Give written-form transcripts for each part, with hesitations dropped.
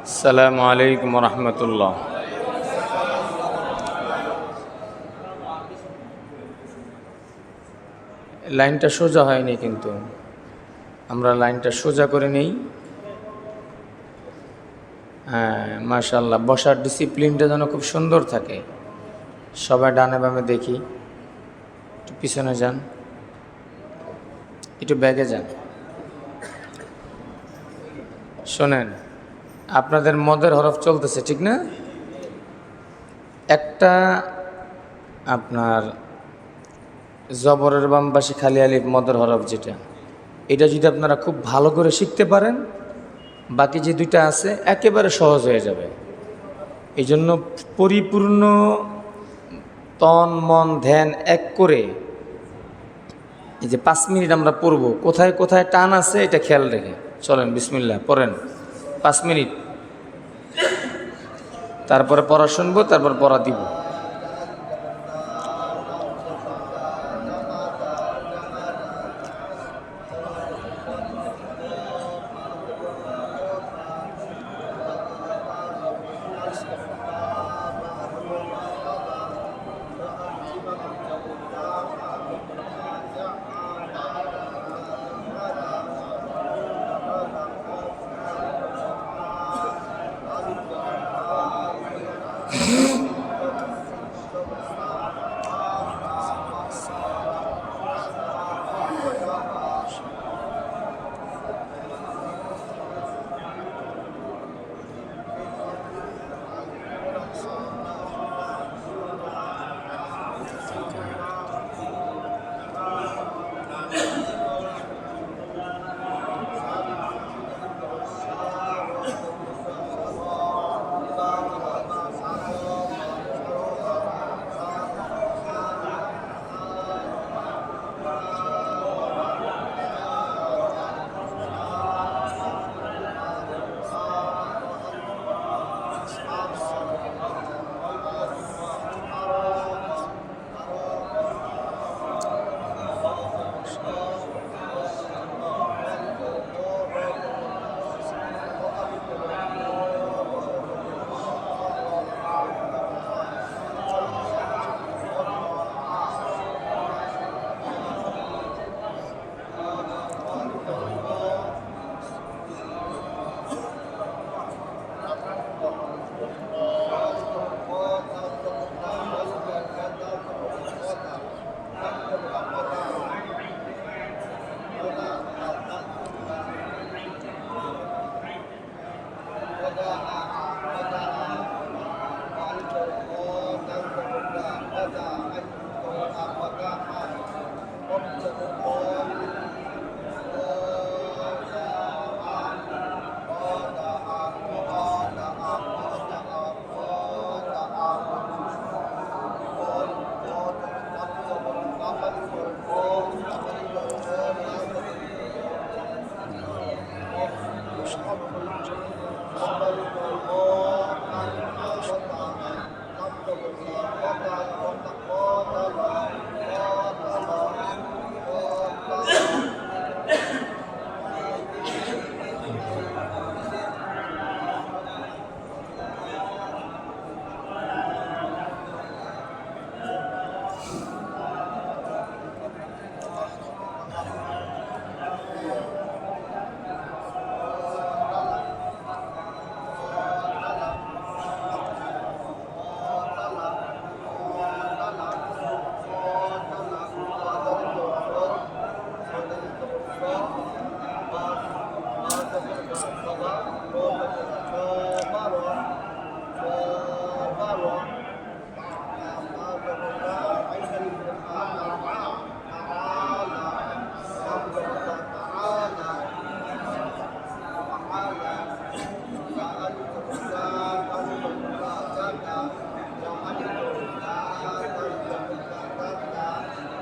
আসসালামু আলাইকুম রহমতুল্লাহ। লাইনটা সোজা হয়নি, কিন্তু আমরা লাইনটা সোজা করে নেই। হ্যাঁ, মাশাআল্লাহ, বসার ডিসিপ্লিনটা যেন খুব সুন্দর থাকে। সবাই ডানে বামে দেখি, একটু পিছনে যান, একটু ব্যাগে যান। শোনেন, আপনাদের মদের হরফ চলতেছে, ঠিক না? একটা আপনার জবরের বাম পাশে খালি আলিফ মদের হরফ, যেটা এটা যদি আপনারা খুব ভালো করে শিখতে পারেন, বাকি যে দুইটা আছে একেবারে সহজ হয়ে যাবে। এই জন্য পরিপূর্ণ তন মন ধ্যান এক করে এই যে 5 মিনিট আমরা পড়ব, কোথায় কোথায় টান আছে এটা খেয়াল রেখে চলেন। বিসমিল্লাহ পড়েন 5 মিনিট, তারপরে পড়া শুনবো, তারপর পড়া দিব।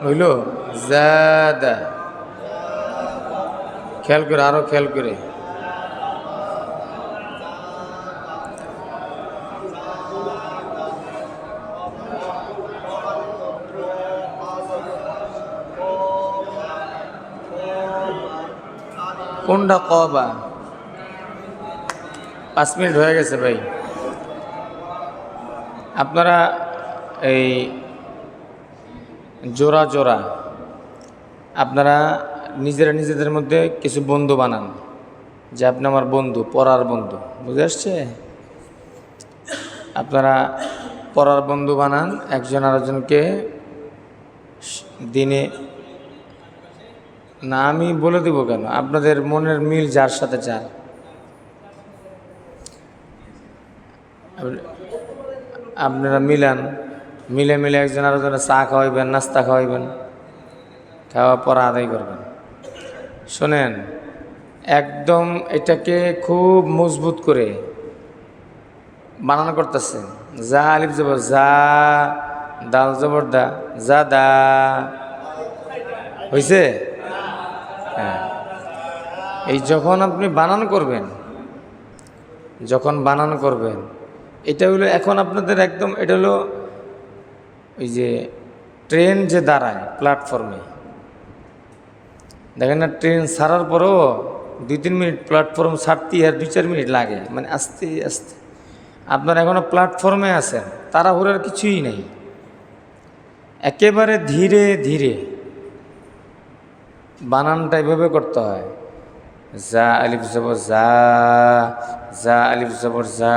হইল জাদা, খেয়াল করে, আরো খেয়াল করে। কোনটা কবা? 5 মিনিট হয়ে গেছে ভাই। আপনারা এই জোড়া জোড়া আপনারা নিজেরা নিজেদের মধ্যে কিছু বন্ধু বানান, যে আপনি আমার বন্ধু, পড়ার বন্ধু, বুঝে আসছে? আপনারা পড়ার বন্ধু বানান, একজন আরেকজনকে দিনে না, আমি বলে দেবো কেন, আপনাদের মনের মিল যার সাথে চান আপনারা মিলান, মিলে মিলে একজন আরেকজনের চা খাওয়াইবেন, নাস্তা খাওয়াইবেন, খাওয়া পড়া আদায় করবেন। শোনেন, একদম এটাকে খুব মজবুত করে বানানো করতেছে। যা আলিফ জবর যা, দাল জবর দা, যা দা, হয়েছে? হ্যাঁ, এই যখন আপনি বানান করবেন, যখন বানান করবেন, এটা হলো এখন আপনাদের একদম, এটা হলো ওই যে ট্রেন যে দাঁড়ায় প্ল্যাটফর্মে, দেখেন না, ট্রেন ছাড়ার পরেও 2-3 মিনিট প্ল্যাটফর্ম ছাড়তেই আর 2-4 মিনিট লাগে, মানে আস্তে আস্তে। আপনারা এখনও প্ল্যাটফর্মে আছেন, তাড়াহুড়ার কিছুই নেই, একেবারে ধীরে ধীরে বানানটা এভাবে করতে হয়। যা আলিফ জবর যা, যা আলিফ জবর যা,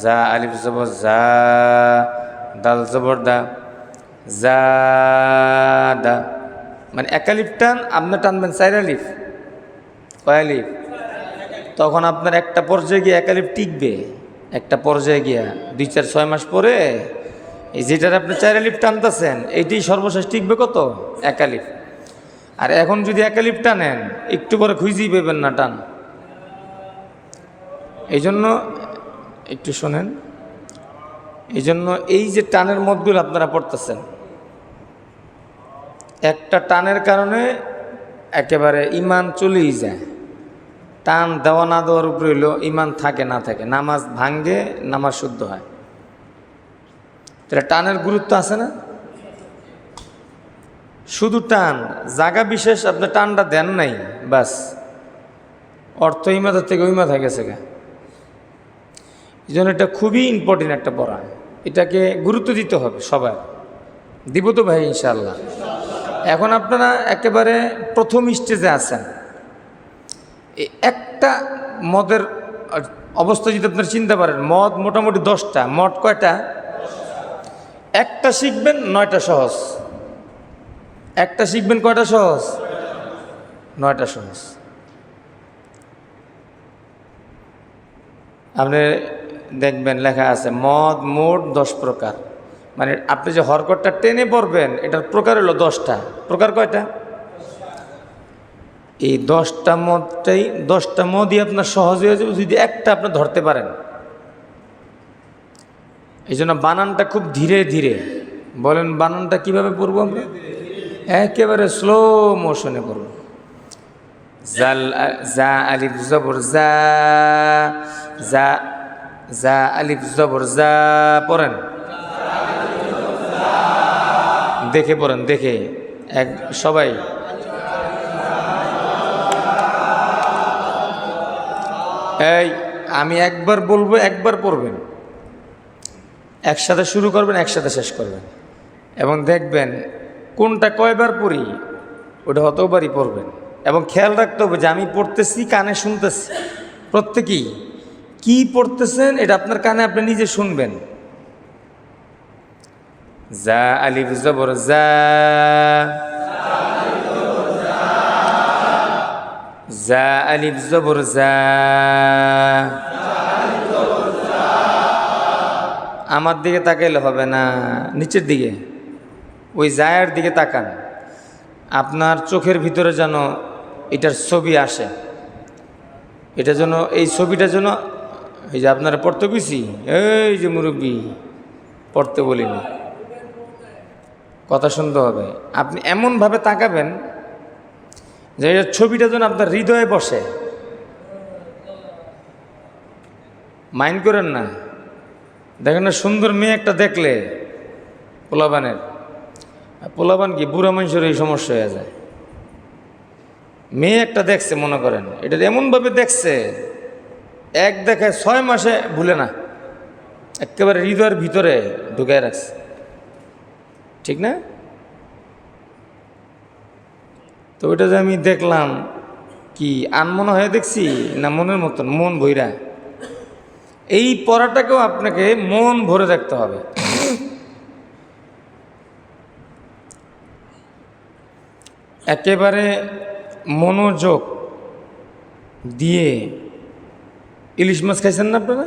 যা আলিফ জবর যা, দাল জবর দা, যা দা, মানে এক আলিফ টান, আপনি টানবেন 4 আলিফ, কয় আলিফ? তখন আপনার একটা পর্যায়ে গিয়ে এক আলিফ টিকবে, একটা পর্যায়ে গিয়া 2-4-6 মাস পরে এই যেটার আপনি 4 আলিফ টানতেছেন, এইটাই সর্বশেষ টিকবে কত? 1 আলিফ। আর এখন যদি 1 আলিফ টানেন, একটু পরে খুঁজেই পাবেন না টান। এই জন্য একটু শোনেন, এই জন্য এই যে টানের মতগুলো আপনারা পড়তেছেন, একটা টানের কারণে একেবারে ইমান চলেই যায়। টান দেওয়া না দেওয়ার উপরে হইল ইমান থাকে না থাকে, নামাজ ভাঙ্গে, নামাজ শুদ্ধ হয়। তাহলে টানের গুরুত্ব আছে না? শুধু টান, জায়গা বিশেষ আপনি টানটা দেন নাই, বাস অর্থ এই মাথা থেকে ওই মাথা গেছে গা। এই জন্য এটা খুবই ইম্পর্টেন্ট একটা পড়া, এটাকে গুরুত্ব দিতে হবে সবাই। দিব তো ভাই ইনশাআল্লাহ। এখন আপনারা একেবারে প্রথম স্টেজে আছেন। এই একটা মদের অবস্থা যদি আপনারা চিন্তা পারেন, মদ মোটামুটি 10টা, মদ কয়টা? একটা শিখবেন 9টা সহজ, একটা শিখবেন কয়টা সহজ? 9টা সহজ। আপনি দেখবেন লেখা আছে মদ মোট 10 প্রকার, মানে আপনি যে হরকতটা টেনে পড়বেন এটার প্রকার হলো 10টা। প্রকার কয়টা? এই 10টা মদটাই, 10টা মদই আপনার সহজ হয়ে যাবে যদি একটা আপনি ধরতে পারেন। এই জন্য বানানটা খুব ধীরে ধীরে বলেন। বানানটা কিভাবে পড়বো আমরা? একেবারে স্লো মোশনে পড়ব। জাল, যা আলিফ জবর যা, যা, যা আলিফ জবর যা পড়েন, দেখে পড়েন, দেখে এক সবাই। এই আমি একবার বলবো, একবার পড়বেন, একসাথে শুরু করবেন, একসাথে শেষ করবেন, এবং দেখবেন কোনটা কয়বার পড়ি ওটা অতবারই পড়বেন। এবং খেয়াল রাখতে হবে যে আমি পড়তেছি, কানে শুনতেছি। প্রত্যেকেই কি পড়তেছেন এটা আপনার কানে আপনি নিজে শুনবেন। যা আলিফ জবর যা, যা আলিফ জবর যা। আমার দিকে তাকাইলে হবে না, নিচের দিকে ওই জায়ের দিকে তাকান। আপনার চোখের ভিতরে যেন এটার ছবি আসে, এটা যেন, এই ছবিটা যেন, এই যে আপনারা পড়তে গেছি, এই যে মুরব্বী পড়তে বলিনি, কথা শুনতে হবে। আপনি এমনভাবে তাকাবেন যে এটার ছবিটা যেন আপনার হৃদয়ে বসে। মাইন্ড করেন না। দেখেন না, সুন্দর মেয়ে একটা দেখলে পোলাবানের, পোলাবান কি বুড়া মানুষের এই সমস্যা হয়ে যায়। মেয়ে একটা দেখছে মনে করেন, এটা এমনভাবে দেখছে এক দেখায় 6 মাসে ভুলে না, একেবারে হৃদয়ের ভিতরে ঢুকায় রাখছে, ঠিক না? তো ওইটা যে আমি দেখলাম, কি আনমনা হয়ে দেখছি না মনের মতন, মন ভইরা। এই পড়াটাকেও আপনাকে মন ভরে দেখতে হবে। একেবারে মনোযোগ দিয়ে। ইলিশ মাছ খাইছেন না আপনারা?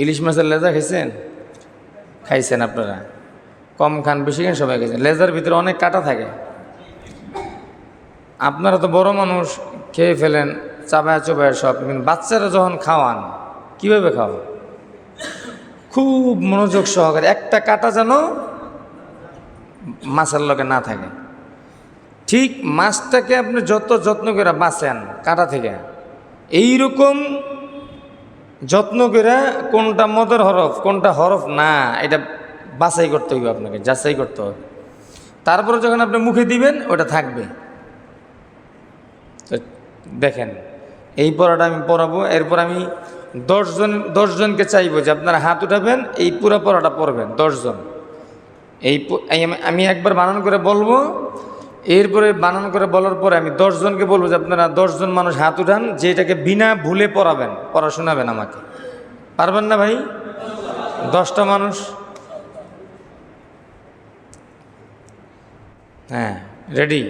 ইলিশ মাছের লেজা খাইছেন? খাইছেন আপনারা? কম খান বেশি খান সবাই খাইছেন। লেজার ভিতরে অনেক কাটা থাকে। আপনারা তো বড় মানুষ, খেয়ে ফেলেন চাবায় চোবায় সব, কিন্তু বাচ্চারা যখন খাওয়ান কিভাবে খাওয়ান? খুব মনোযোগ সহকারে, একটা কাটা যেন মাছের লগে না থাকে। ঠিক মাছটাকে আপনি যত যত্ন করে বাঁচেন কাটা থেকে, এইরকম যত্ন করে কোনটা মদের হরফ কোনটা হরফ না এটা বাছাই করতে হবে, আপনাকে যাচাই করতে হবে। তারপরে যখন আপনি মুখে দিবেন ওটা থাকবে। তো দেখেন, এই পড়াটা আমি পড়াবো, এরপর আমি 10 জনকে চাইবো যে আপনারা হাত উঠাবেন, এই পুরো পড়াটা পড়বেন 10 জন। আমি একবার বানান করে বলবো, এরপরে বানান করে বলার পরে আমি 10 জনকে বলবো যে আপনারা 10 জন মানুষ হাত উঠান, যে এটাকে বিনা ভুলে পড়াবেন, পড়া শোনাবেন আমাকে। পারবেন না ভাই? 10টা মানুষ? হ্যাঁ, রেডি?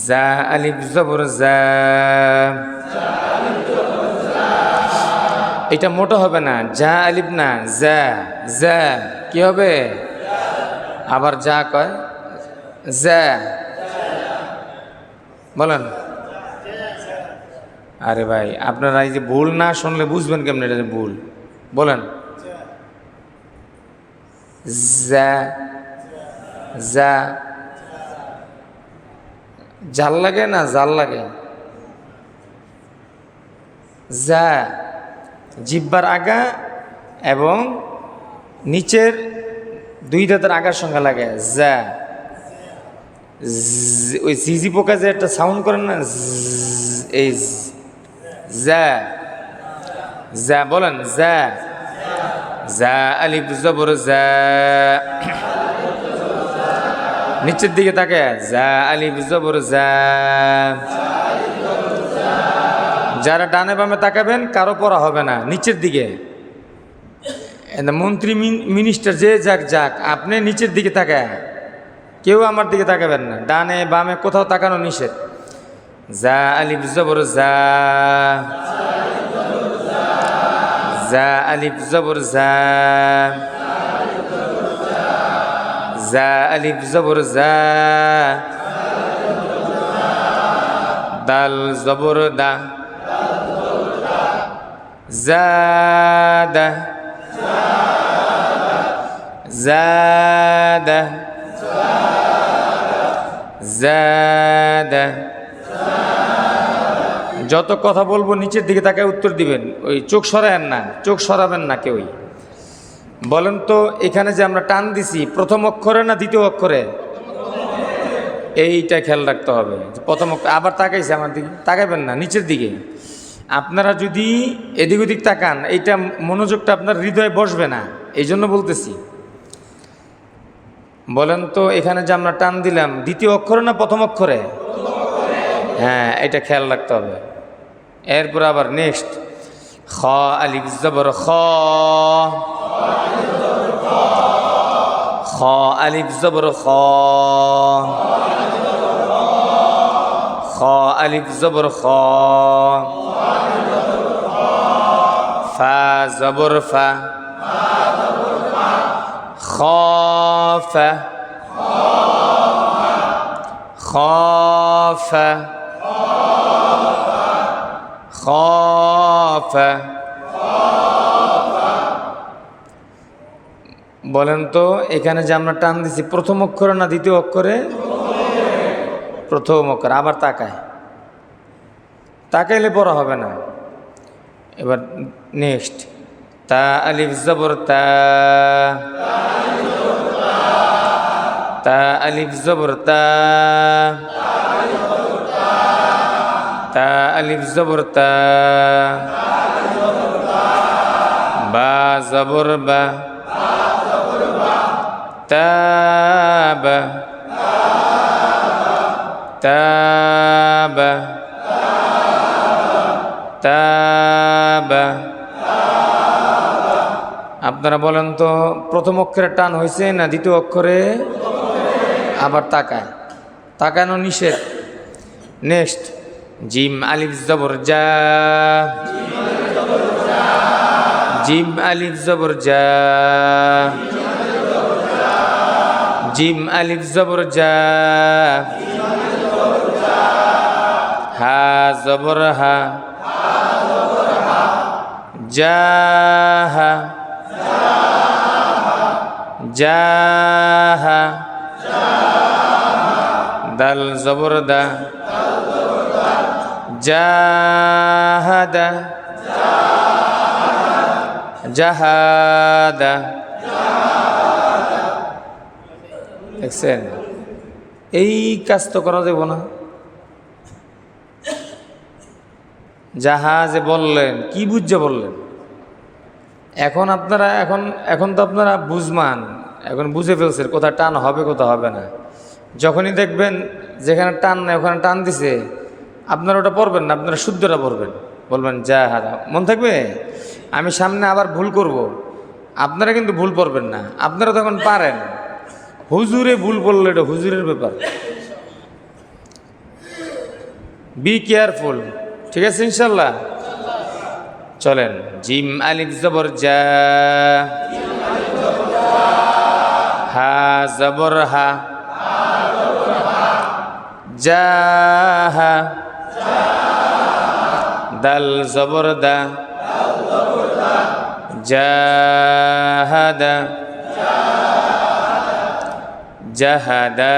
জা আলিফ জবর জা। এটা মোটা হবে না, যা আলিফ না, যা। যা কি হবে? আবার যা কয় যা, বলেন। আরে ভাই, আপনারা এই যে ভুল না শুনলে বুঝবেন কেমন এটা ভুল? বলেন। যা যা, জাল লাগে না জাল লাগে? যা জিব্বার আগা এবং নিচের 2 দাঁতের আগার সঙ্গে লাগে যা। ওই ঝিঝি পোকা যে একটা সাউন্ড করেন না, এই যা। যা বলেন, যা। যা আলিফ জবর যা। নিচের দিকে তাকে, যা আলিফ জবর যা। যারা ডানে বামে তাকাবেন কারো পড়া হবে না, নিচের দিকে। মন্ত্রী মিনিস্টার যে যাক যাক, আপনি নিচের দিকে তাকায়, কেউ আমার দিকে তাকাবেন না, ডানে বামে কোথাও তাকানো নিষেধ। যা আলিফ জবর যা। যা আলিফ জবর যা। যা আলিফ জবর যা। দাল জবর দা। জাদা। জাদা। জাদা। যত কথা বলবো নিচের দিকে তাকে উত্তর দিবেন, ওই চোখ সরাবেন না, চোখ সরাবেন না কেউই। বলেন তো, এখানে যে আমরা টান দিছি প্রথম অক্ষরে না দ্বিতীয় অক্ষরে? এইটা খেয়াল রাখতে হবে। প্রথম অক্ষর আবার তাকাইছে আমার দিকে, তাকাবেন না নিচের দিকে। আপনারা যদি এদিক ওদিক তাকান, এইটা মনোযোগটা আপনার হৃদয়ে বসবে না, এই জন্য বলতেছি। বলেন তো, এখানে যে আমরা টান দিলাম দ্বিতীয় অক্ষরে না প্রথম অক্ষরে? হ্যাঁ, এটা খেয়াল রাখতে হবে। এরপর আবার নেক্সট, খ আলিফ জবর খ। খ আলিফ জবর খ। খ আলিফ জবর খ। ফা জবর ফা। খাফা। খাফা। খাফা। বলেন তো, এখানে যে আমরা টান দিছি প্রথম অক্ষরে না দ্বিতীয় অক্ষরে? প্রথম অক্ষর। আবার তাকায়, তাকাইলে পড়া হবে না। এবার নেক্সট, তা আলিফ জবর তা। তা আলিফ জবর তা। তা আলিফ জবর তা, বা জবর বা, তাবা, তাবা, তাবা। আপনারা বলেন তো প্রথম অক্ষরে টান হয়েছে না দ্বিতীয় অক্ষরে? আবার তাকায়, তাকানো নিষেধ। নেক্সট জিম আলিফ জবর যা, জিম আলিফ জবর যা, জিম আলিফ জবর যা, হা জবর হা, জাহা, জাহা, দাল জবর দা, জাহাদা, জাহাদা। দেখছেন এই কাজ তো করা যাব না। জাহাজে বললেন কি বুঝে বললেন? এখন আপনারা এখন তো আপনারা বুঝমান, এখন বুঝে ফেলছেন কোথায় টান হবে কোথায় হবে না। যখনই দেখবেন যেখানে টান নেই ওখানে টান দিছে, আপনারা ওটা পড়বেন না, আপনারা শুদ্ধটা পড়বেন, বলবেন জাহাদা। মন থাকবে? আমি সামনে আবার ভুল করব, আপনারা কিন্তু ভুল পড়বেন না, আপনারা তখন পারেন। হুজুরে ভুল পড়লে এটা হুজুরের ব্যাপার। বি কেয়ারফুল, ঠিক আছে ইনশাল্লাহ। চলেন জিম আলিফ জবর যা, হা জবর হা, জাহা, দাল জবর দা, জাহাদা, জাহাদা।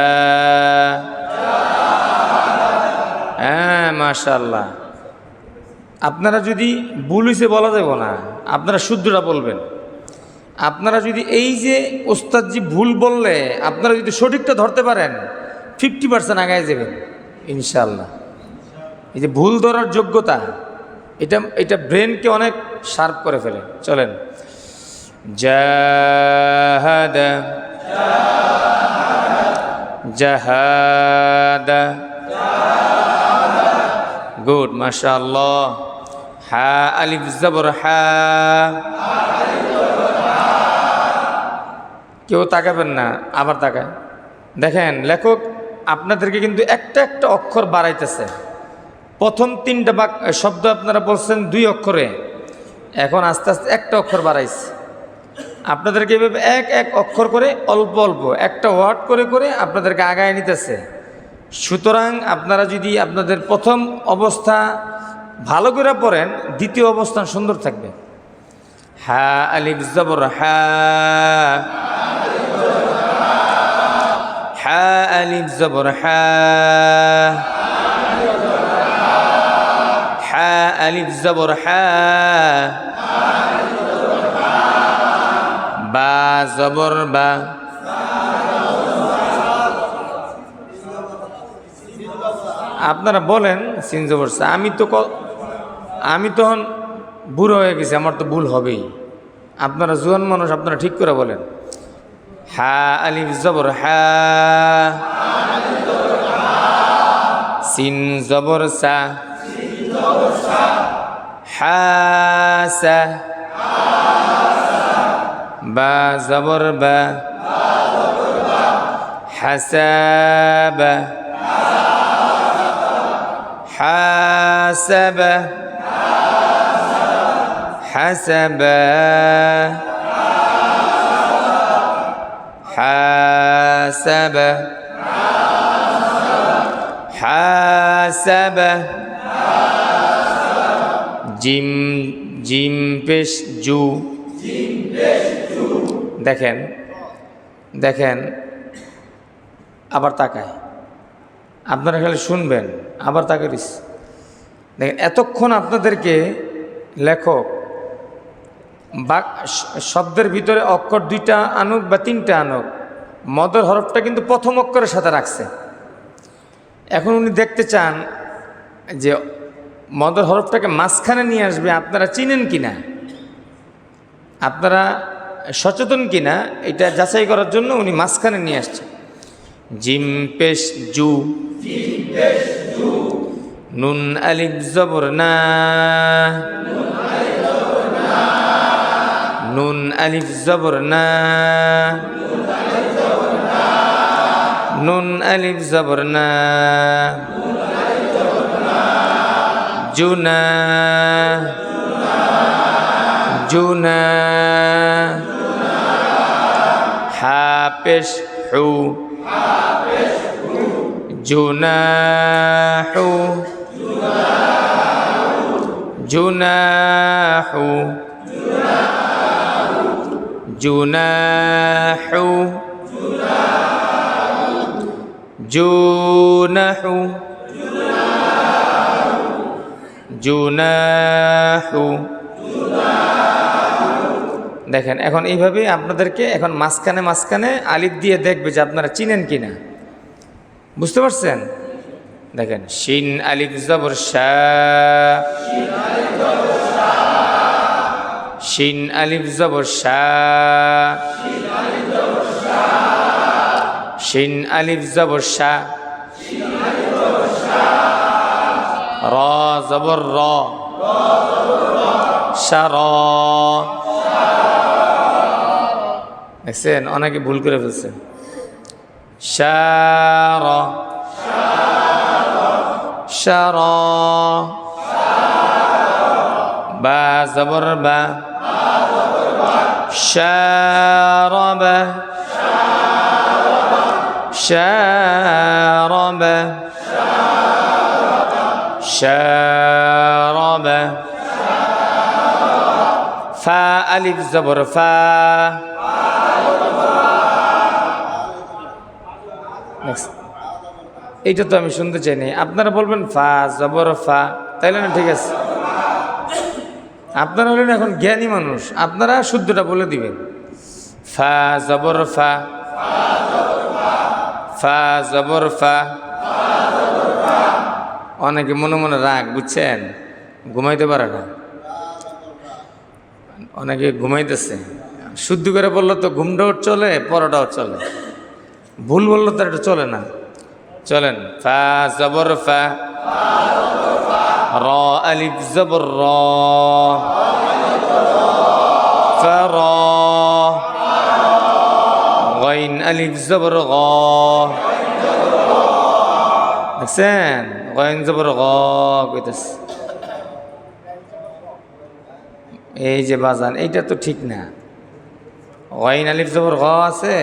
হ্যাঁ মাশাআল্লাহ। আপনারা যদি ভুল হয়েছে বলা যাব না, আপনারা শুদ্ধটা বলবেন। আপনারা যদি এই যে ওস্তাদজি ভুল বললে আপনারা যদি সঠিকটা ধরতে পারেন 50% আগায় যাবেন ইনশাআল্লাহ। এই যে ভুল ধরার যোগ্যতা, এটা ব্রেনকে অনেক শার্প করে ফেলে। চলেন জাহাদা, জাহাদা, গুড মাশাআল্লাহ। হা আলিফ জবর হা, কেউ তাকাবেন না, আবার তাকায়। দেখেন লেখক আপনাদেরকে কিন্তু একটা একটা অক্ষর বাড়াইতেছে। প্রথম 3টা শব্দ আপনারা বলছেন 2 অক্ষরে, এখন আস্তে আস্তে একটা অক্ষর বাড়াইছে। আপনাদেরকে এভাবে এক এক অক্ষর করে অল্প অল্প একটা ওয়ার্ড করে করে আপনাদেরকে আগায় নিতেছে। সুতরাং আপনারা যদি আপনাদের প্রথম অবস্থা ভালো করে পড়েন, দ্বিতীয় অবস্থান সুন্দর থাকবে। হা আলিফ জবর হা, হা আলিফ জবর হা, হা আলিফ জবর হা, বা জবর বা, আপনারা বলেন সিন জবর সা। আমি তখন বুড়ো হয়ে গেছি, আমার তো ভুল হবেই। আপনারা জোয়ান মানুষ, আপনারা ঠিক করে বলেন। হা আলিফ জবর হা, সিন জবর সা, হা সা, বা জবর বা, হাসাবা, হাসাবা, হাসাবা, হাসাবা, হাসাবা। জিম জিম পেশ জু, দেখেন দেখেন আবার তাকায়। আপনারা খালি শুনবেন, আবার তাকাইস। দেখেন এতক্ষণ আপনাদেরকে লেখক শব্দের ভিতরে অক্ষর 2টা আনুক বা 3টা আনুক, মদের হরফটা কিন্তু প্রথম অক্ষরের সাথে রাখছে। এখন উনি দেখতে চান যে মদর হরফটাকে মাঝখানে নিয়ে আসবে, আপনারা চিনেন কিনা, আপনারা সচেতন কিনা এটা যাচাই করার জন্য উনি মাঝখানে নিয়ে আসছেন। জিম পেশ জু, নুন আলিফ জবর না, নুন আলিফ জবর না, নুন আলিফ জবর না, জুনা, জুনা, হা পেশ হু, জুনাহু, জুনাহু, জুনাহু, জুনাহু, জুনাহু। দেখেন এখন এইভাবে আপনাদেরকে এখন মাঝখানে মাঝখানে আলিফ দিয়ে দেখবে যে আপনারা চিনেন কিনা, বুঝতে পারছেন? দেখেন শিন আলিফ জবর শা, শিন আলিফ জবর শা, শিন আলিফ জবর শা, র জবর র, শার, দেখছেন অনেকে ভুল করে ফেলছেন। শার, শার, বা জবর বা, শারব, শারব, শারব, ফা আলিফ জবর ফা, এইটা তো আমি শুনতে চাই নাই, আপনারা বলবেন ফা জবর ফা, তাইলে না? ঠিক আছে, আপনারা হলেন এখন জ্ঞানী মানুষ, আপনারা শুদ্ধটা বলে দিবেন। ফা জবর ফা, ফা জবর ফা। অনেকে মনে মনে রাগ, বুঝছেন, ঘুমাইতে পারে না, অনেকে ঘুমাইতেছে। শুদ্ধ করে বললো তো ঘুমটাও চলে, পড়াটাও চলে, ভুল বললো তো এটা চলে না। চলেন, ফা জবর ফা, র আলিফ জবর র, ফার, গাইন আলিফ জবর গ, দেখছেন গাইন জবর গ কইতেছে। এই যে বাজান, এইটা তো ঠিক না। গাইন আলিফ জবর গ আছে,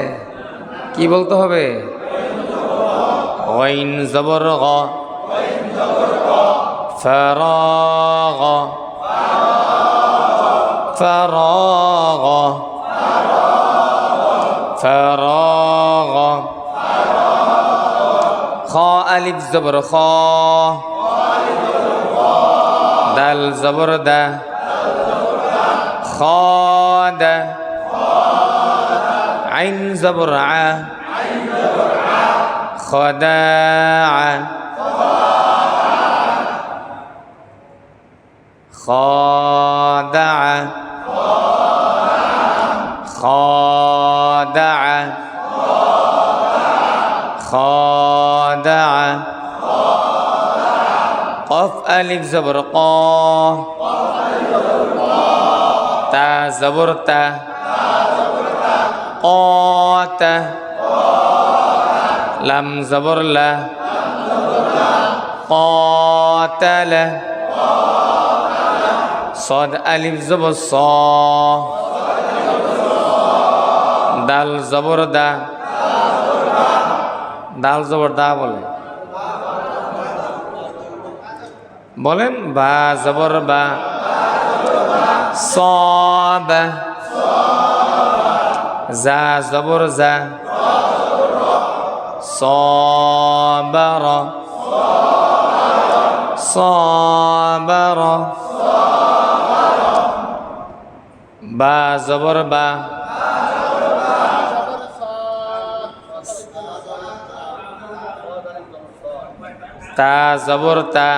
কি বলতে হবে? গাইন জবর গ, ফারাগ, ফারাগ, ফারাগ, খ আলিফ জবর খ, দাল জবর দা, খাদা, আইন জবর আ, খাদাআ, খাদাআ, খাদাআ, খাদাআ, কফ আলিফ জবর ক, তা জবর তা, قاتا، لم زبر لا، قاتل، صاد ألف زبر صا، دال زبر دا، দাল জবর দা বলে, বলেন বা জবর বা, সাবা, জা জবর জা, সাবার, সাবার, বা জবর বা, তা জবর তা,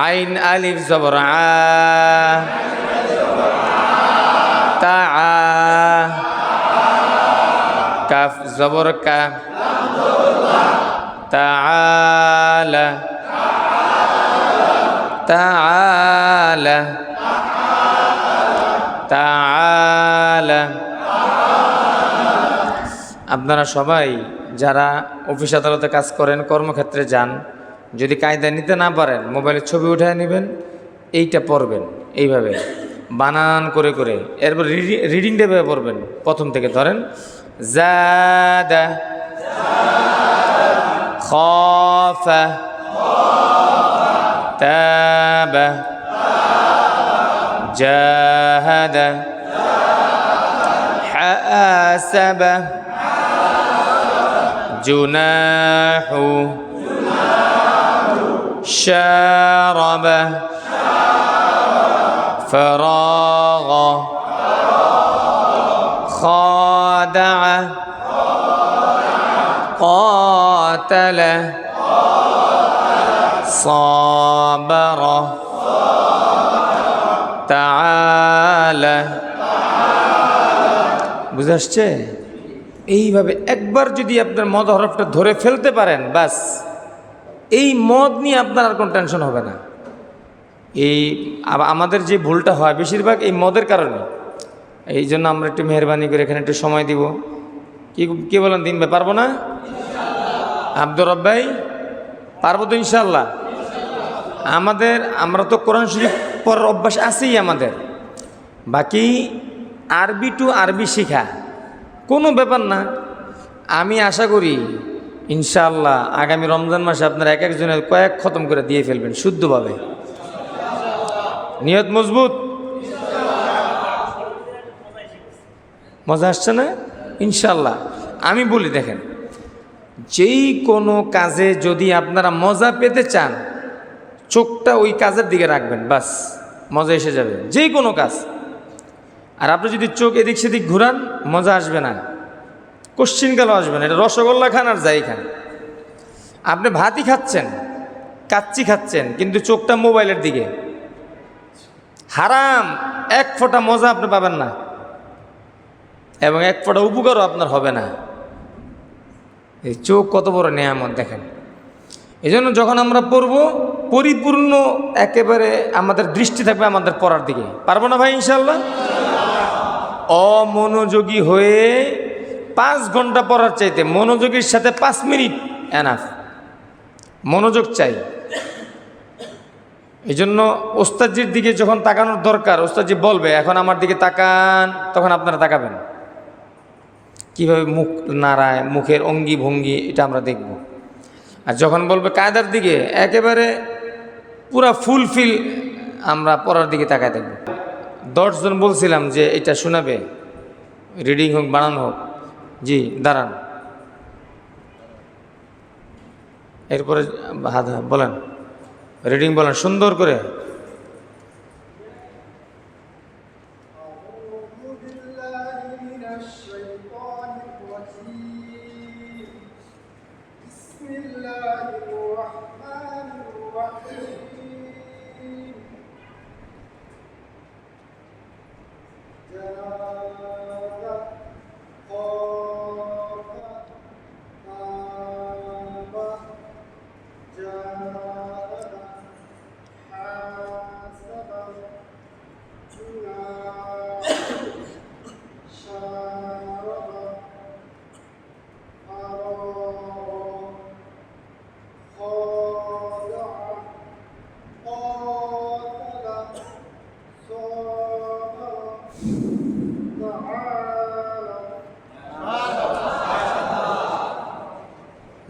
আইন আলিফ জবর আ, তা আ, কাফ জবর কা, তাআলা, তাআলা, তাআলা। আপনারা সবাই যারা অফিস আদালতে কাজ করেন, কর্মক্ষেত্রে যান, যদি কায়দা নিতে না পারেন মোবাইলের ছবি উঠায় নেবেন, এইটা পড়বেন এইভাবে বানান করে করে, এরপর রিডিংটা এভাবে পড়বেন। প্রথম থেকে ধরেন, জাদা, খাফা, তাবা, জাহাদা, হাসাবা, জুনাহু, শারাবা, ফরাগা, খাদাআ, قاتل صابر تعالى। বুঝে আসছে? এইভাবে একবার যদি আপনার মদ হরফটা ধরে ফেলতে পারেন, বাস এই মদ নিয়ে আপনার আর কোনো টেনশন হবে না। এই আমাদের যে ভুলটা হয় বেশিরভাগ এই মদের কারণে, এই জন্য আমরা একটু মেহরবানি করে এখানে একটু সময় দিব। কি বলেন, দিন ভাই পারবো না? আব্দুর রব ভাই পারবো তো ইনশাল্লাহ? আমরা তো কোরআন শরীফ পড়ার অভ্যাস আছেই আমাদের, বাকি আরবি টু আরবি শিখা কোনো ব্যাপার না। আমি আশা করি ইনশাআল্লাহ আগামী রমজান মাসে আপনারা এক একজনের কয়েক খতম করে দিয়ে ফেলবেন শুদ্ধভাবে। নিয়ত মজবুত? মজা আসছে না? ইনশাআল্লাহ। আমি বলি দেখেন, যেই কোনো কাজে যদি আপনারা মজা পেতে চান, চোখটা ওই কাজের দিকে রাখবেন, বাস মজা এসে যাবে। যেই কোনো কাজ। আর আপনি যদি চোখ এদিক সেদিক ঘুরান, মজা আসবে না, কোশ্চিনকালও আসবে না। এটা রসগোল্লা খান আর যাই খান, আপনি ভাতই খাচ্ছেন, কাচ্চি খাচ্ছেন, কিন্তু চোখটা মোবাইলের দিকে, হারাম। এক ফোঁটা মজা আপনি পাবেন না এবং এক ফোঁটা উপকারও আপনার হবে না। এই চোখ কত বড় নেয়ামত দেখেন। এই জন্য যখন আমরা পড়ব, পরিপূর্ণ একেবারে আমাদের দৃষ্টি থাকবে আমাদের পড়ার দিকে। পারবো না ভাই ইনশাল্লাহ? অমনোযোগী হয়ে 5 ঘন্টা পড়ার চাইতে মনোযোগীর সাথে 5 মিনিট এনাফ। মনোযোগ চাই। এই জন্য ওস্তাদজির দিকে যখন তাকানোর দরকার, ওস্তাদজি বলবে এখন আমার দিকে তাকান, তখন আপনারা তাকাবেন। কিভাবে মুখ নাড়ায়, মুখের অঙ্গি ভঙ্গি, এটা আমরা দেখব। আর যখন বলবে কায়দার দিকে, একেবারে পুরা ফুলফিল আমরা পড়ার দিকে তাকায় দেখব। 10 জন বলছিলাম যে এটা শোনাবে, রিডিং হোক বানানো হোক। জি দাঁড়ান, এরপরে বলেন, রিডিং বলেন সুন্দর করে।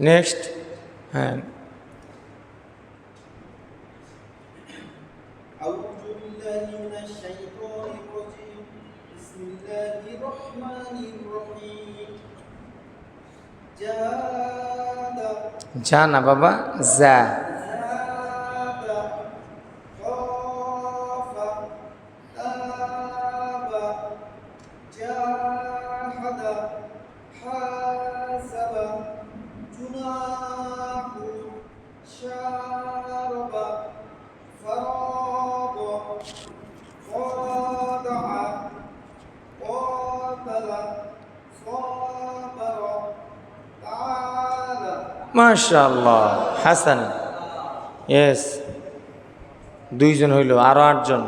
নেক্সট, হ্যাঁ, যা না বাবা, যা। মাশাআল্লাহ, হাসান, ইয়েস, 2 জন হইল, আরো 8 জন।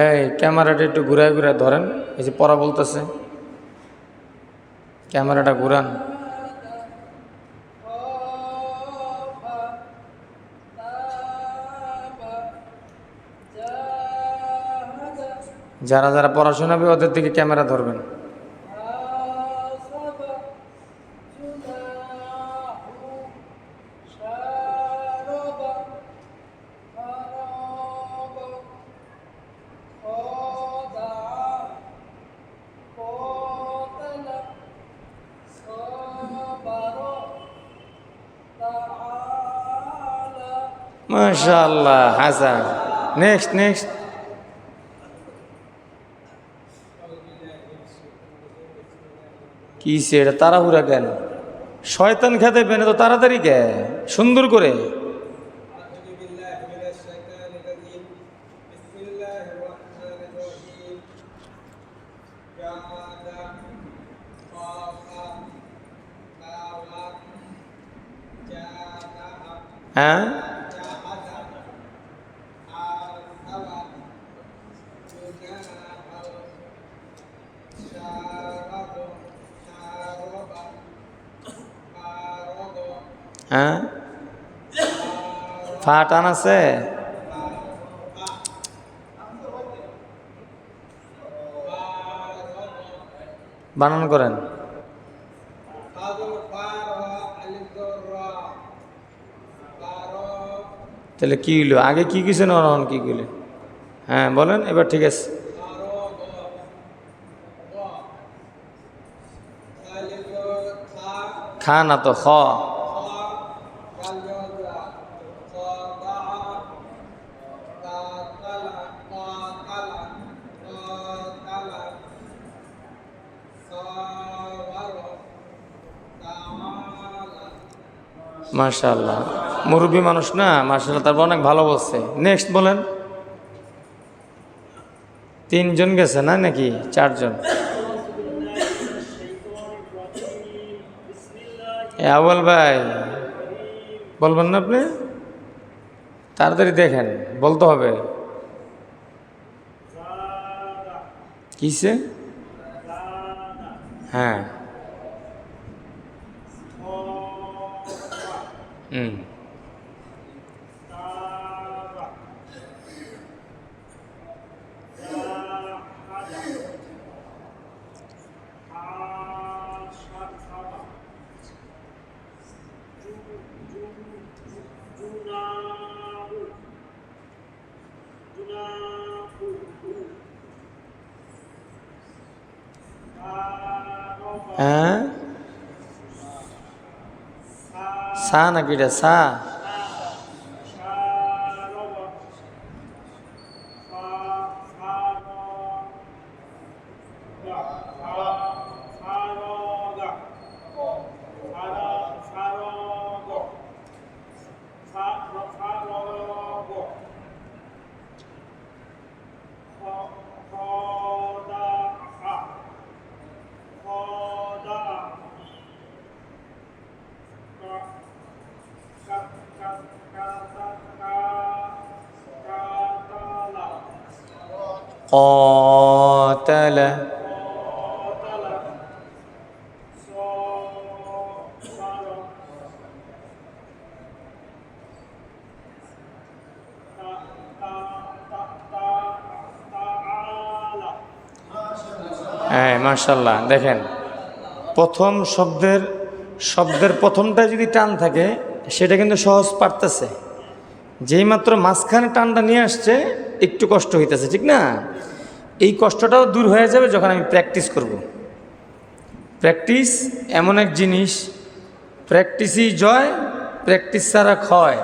এই ক্যামেরাটা একটু ঘুরায় ঘুরায় ধরেন, এই যে পড়া বলতেছে, ক্যামেরাটা ঘুরান। যারা যারা পড়াশোনা হবে ওদের দিকে ক্যামেরা ধরবেন। মাশাআল্লাহ, হাসান। Next next. কি এটা তাড়াহুড়া কেন? শয়তান খেতে পেনে তো তাড়াতাড়ি কে, সুন্দর করে। হ্যাঁ, হ্যাঁ, ফা টান আছে। বানান করেন। তাহলে কি হইলো? আগে কি কিছু না কি কইলে? হ্যাঁ বলেন, এবার ঠিক আছে। খা না তো, খ। মাশাআল্লাহ, মুরব্বী মানুষ না, মাশাআল্লাহ, তারপর অনেক ভালো বলছে। নেক্সট বলেন। 3 জন গেছে না নাকি 4 জন? আউয়াল ভাই বলবেন না আপনি? তাড়াতাড়ি দেখেন, বলতে হবে। কিসে? হ্যাঁ, হুম, হ্যাঁ, সা নাকি এটা? সা। قاتل হ্যাঁ, মাশাআল্লাহ। দেখেন, প্রথম শব্দের প্রথমটা যদি টান থাকে সেটা কিন্তু সহজ পারতেছে, যেই মাত্র মাঝখানে টানটা নিয়ে আসছে একটু কষ্ট হইতেছে, ঠিক না? এই কষ্টটাও দূর হয়ে যাবে যখন আমি প্র্যাকটিস করব। প্র্যাকটিস এমন এক জিনিস, প্র্যাকটিসই জয়, প্র্যাকটিস ছাড়া ক্ষয়।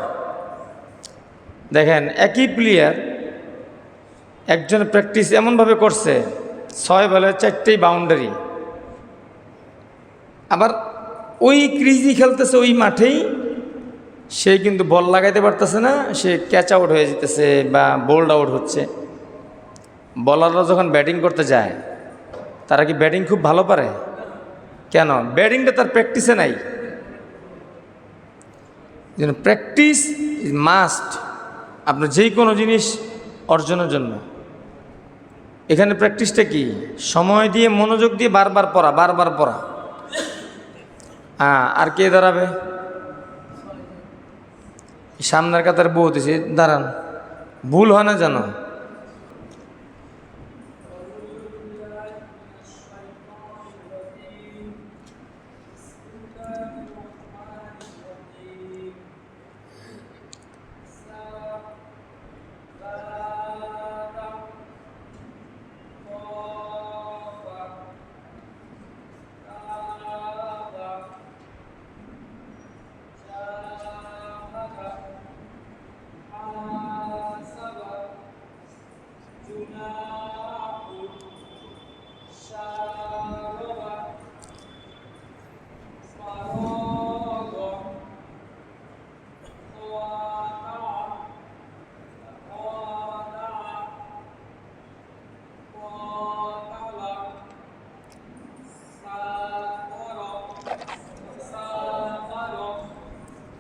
দেখেন, একই প্লেয়ার একজন প্র্যাকটিস এমনভাবে করছে 6 বলে 4টেই বাউন্ডারি, আবার ওই ক্রিজই খেলতেছে ওই মাঠেই, সে কিন্তু বল লাগাইতে পারতেছে না, সে ক্যাচ আউট হয়ে যেতেছে বা বোল্ড আউট হচ্ছে। বলাররা যখন ব্যাটিং করতে যায়, তারা কি ব্যাটিং খুব ভালো পারে? কেন? ব্যাটিংটা তার প্র্যাকটিসে নাই। যেন প্র্যাকটিস ইজ মাস্ট আপনার যেই কোনো জিনিস অর্জনের জন্য। এখানে প্র্যাকটিসটা কি? সময় দিয়ে মনোযোগ দিয়ে বারবার পড়া, বারবার পড়া। হ্যাঁ, আর কে দাঁড়াবে? সামনের কাতার বউ দিছে, দাঁড়ান, ভুল হয় না জানো।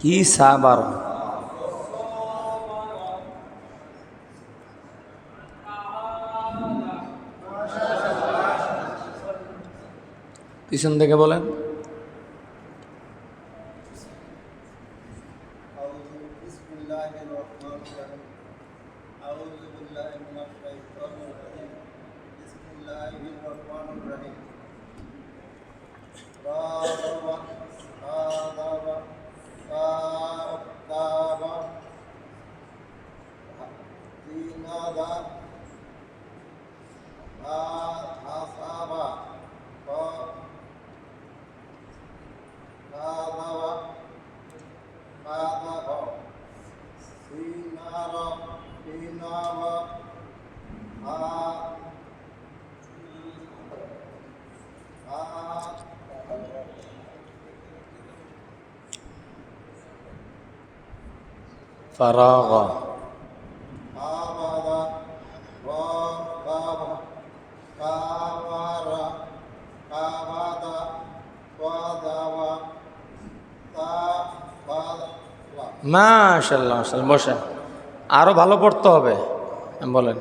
কি সাবার? পিছন থেকে বলেন। ফারাগা, মাশাআল্লাহ মাশাআল্লাহ। বসেন, আরো ভালো পড়তে হবে। বলেন,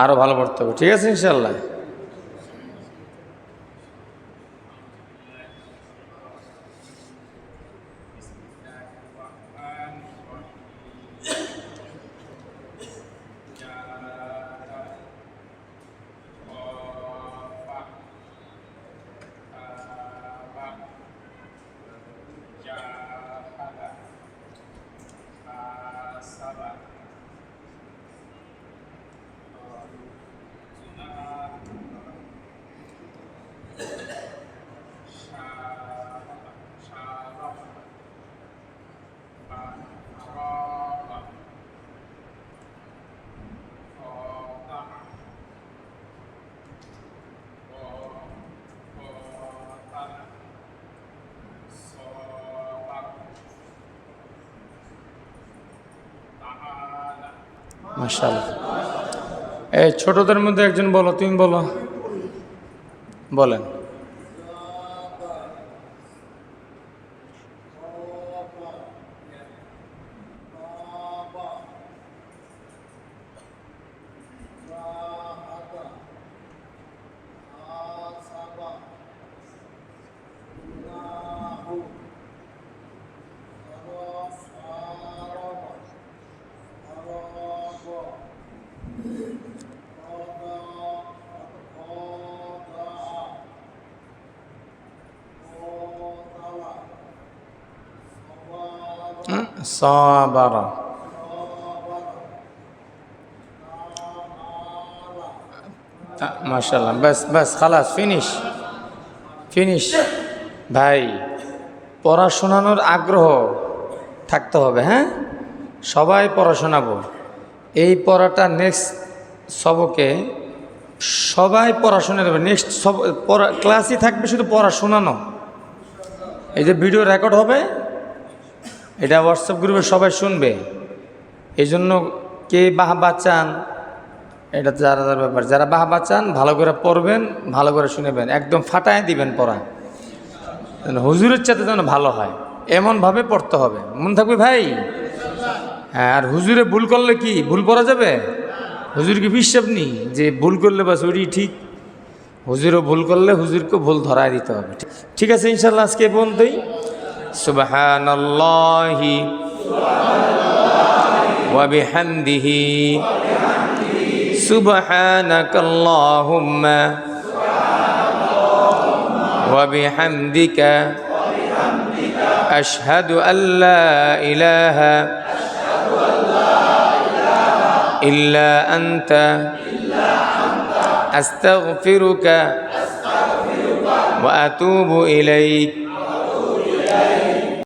আরো ভালো পড়তে হবে, ঠিক আছে ইনশাআল্লাহ। মাশাআল্লাহ। এই ছোটদের মধ্যে একজন বলো, তুমি বলো, বলেন। সাবারা, মাশাআল্লাহ। বাস বাস, খালাস, ফিনিশ ফিনিশ। ভাই, পড়াশোনানোর আগ্রহ থাকতে হবে। হ্যাঁ, সবাই পড়া শোনাবো। এই পড়াটা নেক্সট সবকে সবাই পড়াশোনা দেবে। নেক্সট সব ক্লাসই থাকবে শুধু পড়া শোনানো। এই যে ভিডিও রেকর্ড হবে, এটা হোয়াটসঅ্যাপ গ্রুপে সবাই শুনবে, এই জন্য কে বাহবা চান এটা যারা যার ব্যাপার, যারা বাহবা চান ভালো করে পড়বেন, ভালো করে শুনেবেন, একদম ফাটায় দিবেন পড়া, হুজুরের চাতে যেন ভালো হয় এমনভাবে পড়তে হবে, মন থাকবে ভাই। হ্যাঁ, আর হুজুরে ভুল করলে কি ভুল পড়া যাবে? হুজুর কি বিশ্বাস নেই যে ভুল করলে বাস ওই ঠিক, হুজুরও ভুল করলে হুজুরকে ভুল ধরায় দিতে হবে। ঠিক আছে, ইনশাল্লাহ আজকে পর্যন্তই। সুবহানাল্লাহি ওয়া বিহামদিহি সুবহানাকাল্লাহুম্মা ওয়া বিহামদিকা আশহাদু আল্লা ইলাহা ইল্লা আনতা আস্তাগফিরুকা ওয়া আতুবু ইলাইক।